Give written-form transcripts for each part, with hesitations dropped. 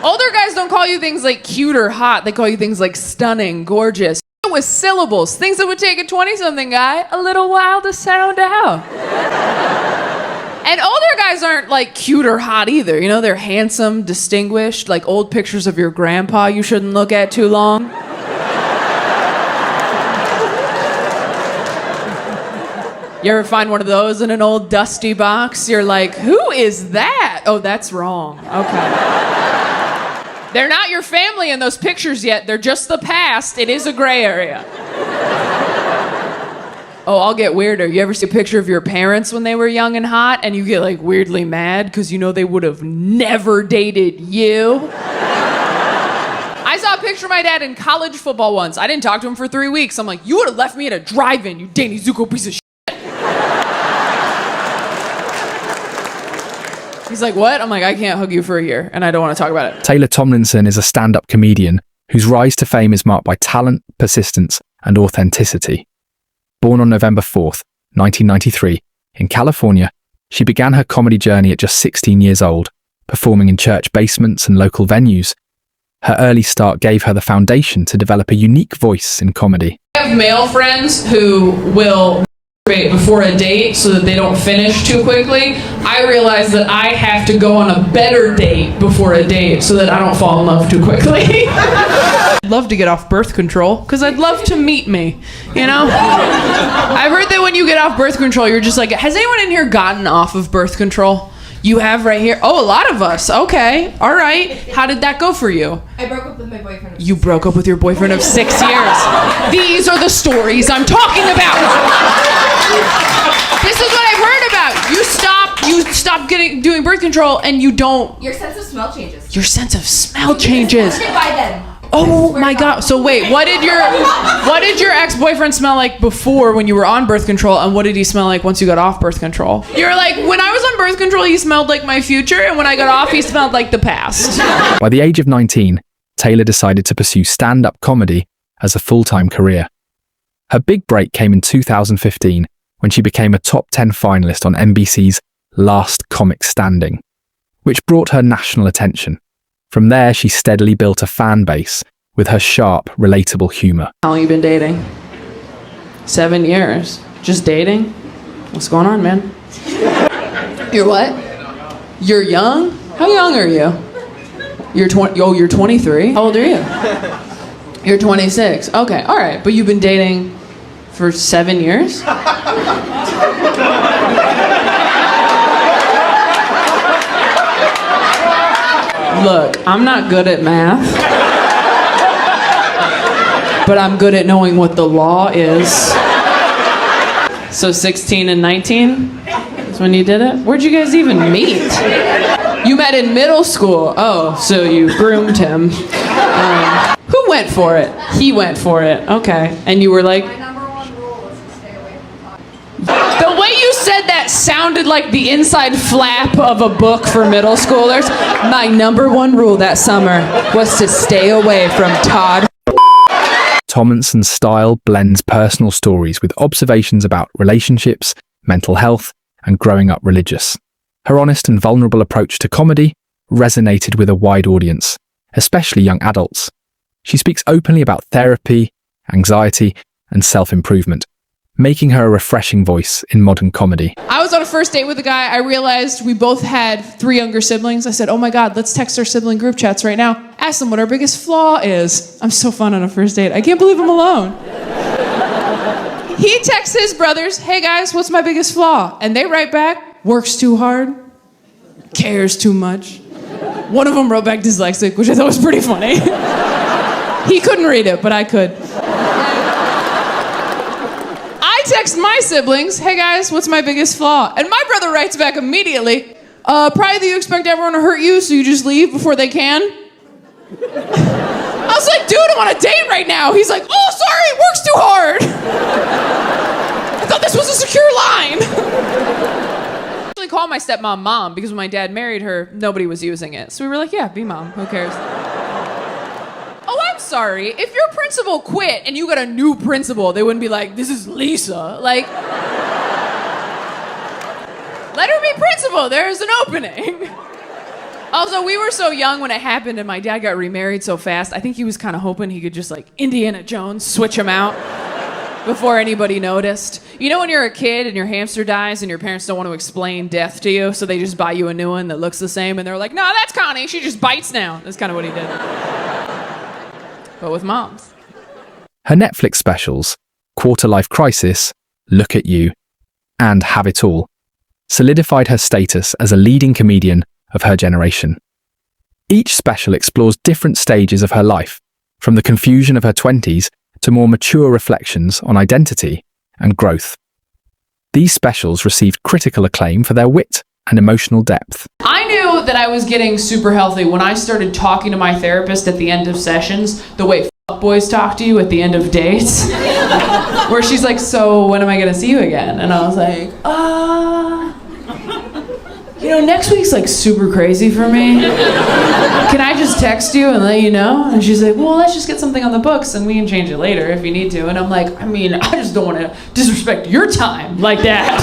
Older guys don't call you things like cute or hot. They call you things like stunning, gorgeous. With syllables, things that would take a 20-something guy a little while to sound out. And older guys aren't like cute or hot either. You know, they're handsome, distinguished, like old pictures of your grandpa you shouldn't look at too long. You ever find one of those in an old dusty box? You're like, who is that? Oh, that's wrong. Okay. They're not your family in those pictures yet. They're just the past. It is a gray area. Oh, I'll get weirder. You ever see a picture of your parents when they were young and hot and you get like weirdly mad because you know they would have never dated you? I saw a picture of my dad in college football once. I didn't talk to him for 3 weeks. I'm like, you would have left me at a drive-in, you Danny Zuko piece of shit. He's like, what? I'm like, I can't hug you for a year, and I don't want to talk about it. Taylor Tomlinson is a stand-up comedian whose rise to fame is marked by talent, persistence, and authenticity. Born on November 4th, 1993, in California, she began her comedy journey at just 16 years old, performing in church basements and local venues. Her early start gave her the foundation to develop a unique voice in comedy. I have male friends who will before a date so that they don't finish too quickly. I realize that I have to go on a better date before a date so that I don't fall in love too quickly. I'd love to get off birth control because I'd love to meet me, you know? I've heard that when you get off birth control, you're just like, has anyone in here gotten off of birth control? You have right here? Oh, a lot of us. Okay. All right. How did that go for you? I broke up with my boyfriend. You broke up with your boyfriend of 6 years. These are the stories I'm talking about. This is what I've heard about. You stop doing birth control and you don't. Your sense of smell changes. Your sense of smell changes. By then. Oh my God. So wait, what did your ex-boyfriend smell like before when you were on birth control, and what did he smell like once you got off birth control? You're like, when I was on birth control, he smelled like my future, and when I got off, he smelled like the past. By the age of 19, Taylor decided to pursue stand-up comedy as a full-time career. Her big break came in 2015 when she became a top 10 finalist on NBC's Last Comic Standing, which brought her national attention. From there, she steadily built a fan base with her sharp, relatable humor. How long you been dating? 7 years. Just dating? What's going on, man? You're what? You're young? How young are you? You're 20. Oh, you're 23. How old are you? You're 26. Okay, all right. But you've been dating for 7 years? Look, I'm not good at math, but I'm good at knowing what the law is. So 16 and 19 is when you did it? Where'd you guys even meet? You met in middle school. Oh, so you groomed him. Who went for it? He went for it. Okay. And you were like... My number one rule is to stay away from pot. The way you said that sounded like the inside flap of a book for middle schoolers. My number one rule that summer was to stay away from Todd. Tomlinson's style blends personal stories with observations about relationships, mental health, and growing up religious. Her honest and vulnerable approach to comedy resonated with a wide audience, especially young adults. She speaks openly about therapy, anxiety, and self-improvement, making her a refreshing voice in modern comedy. I was on a first date with a guy. I realized we both had 3 younger siblings. I said, oh my God, let's text our sibling group chats right now. Ask them what our biggest flaw is. I'm so fun on a first date. I can't believe I'm alone. He texts his brothers, hey guys, what's my biggest flaw? And they write back, works too hard, cares too much. One of them wrote back dyslexic, which I thought was pretty funny. He couldn't read it, but I could. I text my siblings, hey guys, what's my biggest flaw? And my brother writes back immediately, probably that you expect everyone to hurt you, so you just leave before they can. I was like, dude, I'm on a date right now. He's like, oh, sorry, works too hard. I thought this was a secure line. I actually called my stepmom mom because when my dad married her, nobody was using it. So we were like, yeah, be mom, who cares? Oh, I'm sorry. If your principal quit and you got a new principal, they wouldn't be like, this is Lisa. Like, let her be principal. There's an opening. Also, we were so young when it happened, and my dad got remarried so fast. I think he was kind of hoping he could just, like, Indiana Jones, switch him out before anybody noticed. You know when you're a kid and your hamster dies and your parents don't want to explain death to you, so they just buy you a new one that looks the same, and they're like, no, that's Connie, she just bites now. That's kind of what he did. But with moms. Her Netflix specials, Quarter Life Crisis, Look at You, and Have It All, solidified her status as a leading comedian of her generation. Each special explores different stages of her life, from the confusion of her 20s to more mature reflections on identity and growth. These specials received critical acclaim for their wit and emotional depth. I knew that I was getting super healthy when I started talking to my therapist at the end of sessions the way boys talk to you at the end of dates. Where she's like, so when am I gonna see you again? And I was like, next week's like super crazy for me. Can I just text you and let you know? And she's like, well, let's just get something on the books and we can change it later if you need to. And I'm like, I just don't want to disrespect your time like that.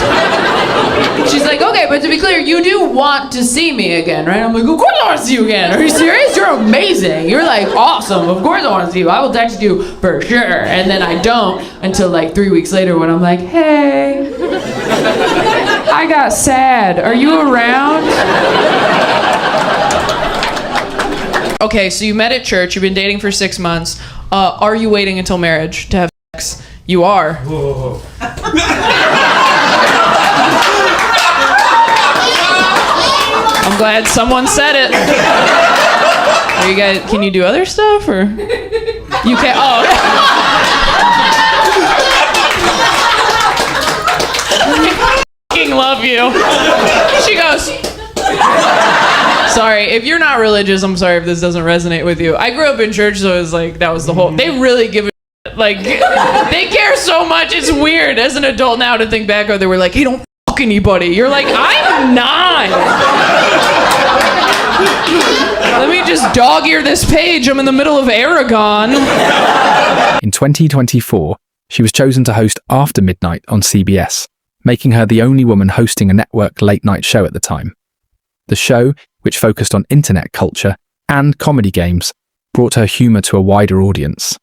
She's like, okay, but to be clear, you do want to see me again, right? I'm like, of course I want to see you again. Are you serious? You're amazing. You're like awesome. Of course I want to see you. I will text you for sure. And then I don't until like 3 weeks later when I'm like, hey, I got sad. Are you around? Okay, so you met at church. You've been dating for 6 months. Are you waiting until marriage to have sex? You are. Whoa. I'm glad someone said it. Are you guys? Can you do other stuff or? You can't. Oh. I love you. She goes. Sorry, if you're not religious, I'm sorry if this doesn't resonate with you. I grew up in church, so it was like that was the whole. They really give a like they care so much. It's weird as an adult now to think back. Or they were like, "Hey, don't fuck anybody." You're like, I'm not. Let me just dog-ear this page. I'm in the middle of Aragon. In 2024, she was chosen to host After Midnight on CBS, making her the only woman hosting a network late-night show at the time. The show, which focused on internet culture and comedy games, brought her humour to a wider audience.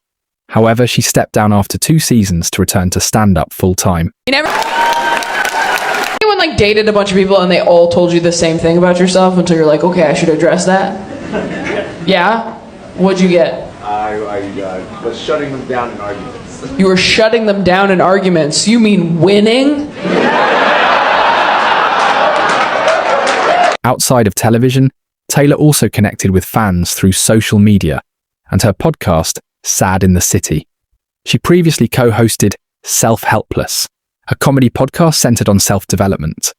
However, she stepped down after 2 seasons to return to stand-up full-time. Anyone like dated a bunch of people and they all told you the same thing about yourself until you're like, okay, I should address that? Yeah? What'd you get? I was shutting them down in arguments. You were shutting them down in arguments. You mean winning? Outside of television, Taylor also connected with fans through social media and her podcast, Sad in the City. She previously co-hosted Self-Helpless, a comedy podcast centered on self-development.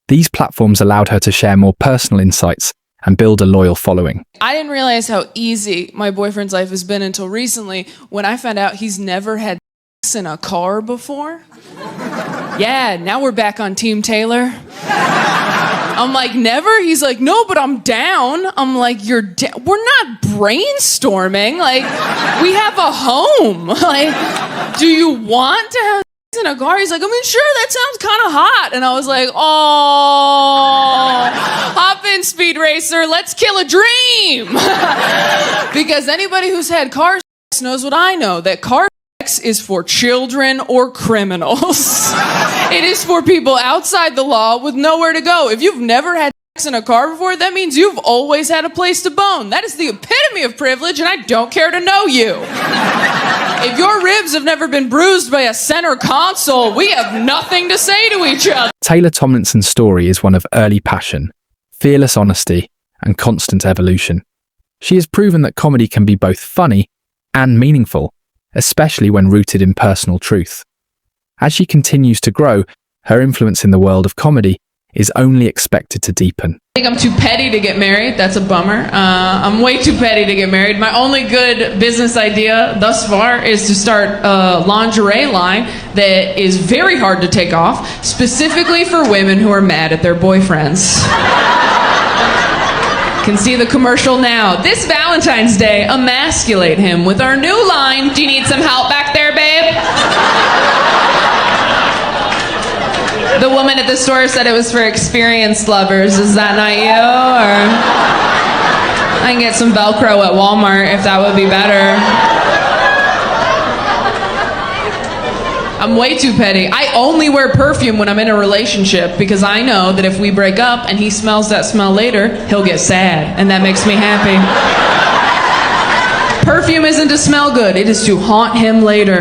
These platforms allowed her to share more personal insights and build a loyal following. I didn't realize how easy my boyfriend's life has been until recently when I found out he's never had sex in a car before. Yeah, now we're back on Team Taylor. I'm like, never? He's like, no, but I'm down. I'm like, you're down? We're not brainstorming. Like, we have a home. Like, do you want to have sex in a car? He's like, sure, that sounds kind of hot. And I was like, oh, hop in, Speed Racer. Let's kill a dream. Because anybody who's had car sex knows what I know, that car sex is for children or criminals. It is for people outside the law with nowhere to go. If you've never had sex in a car before, that means you've always had a place to bone. That is the epitome of privilege, and I don't care to know you. If your ribs have never been bruised by a center console, we have nothing to say to each other. Taylor Tomlinson's story is one of early passion, fearless honesty, and constant evolution. She has proven that comedy can be both funny and meaningful, especially when rooted in personal truth. As she continues to grow, her influence in the world of comedy is only expected to deepen. I think I'm too petty to get married. That's a bummer. I'm way too petty to get married. My only good business idea thus far is to start a lingerie line that is very hard to take off, specifically for women who are mad at their boyfriends. Can see the commercial now. This Valentine's Day, emasculate him with our new line. Do you need some help back there, babe? The woman at the store said it was for experienced lovers. Is that not you? Or I can get some Velcro at Walmart if that would be better. I'm way too petty. I only wear perfume when I'm in a relationship because I know that if we break up and he smells that smell later, he'll get sad, and that makes me happy. Perfume isn't to smell good, it is to haunt him later.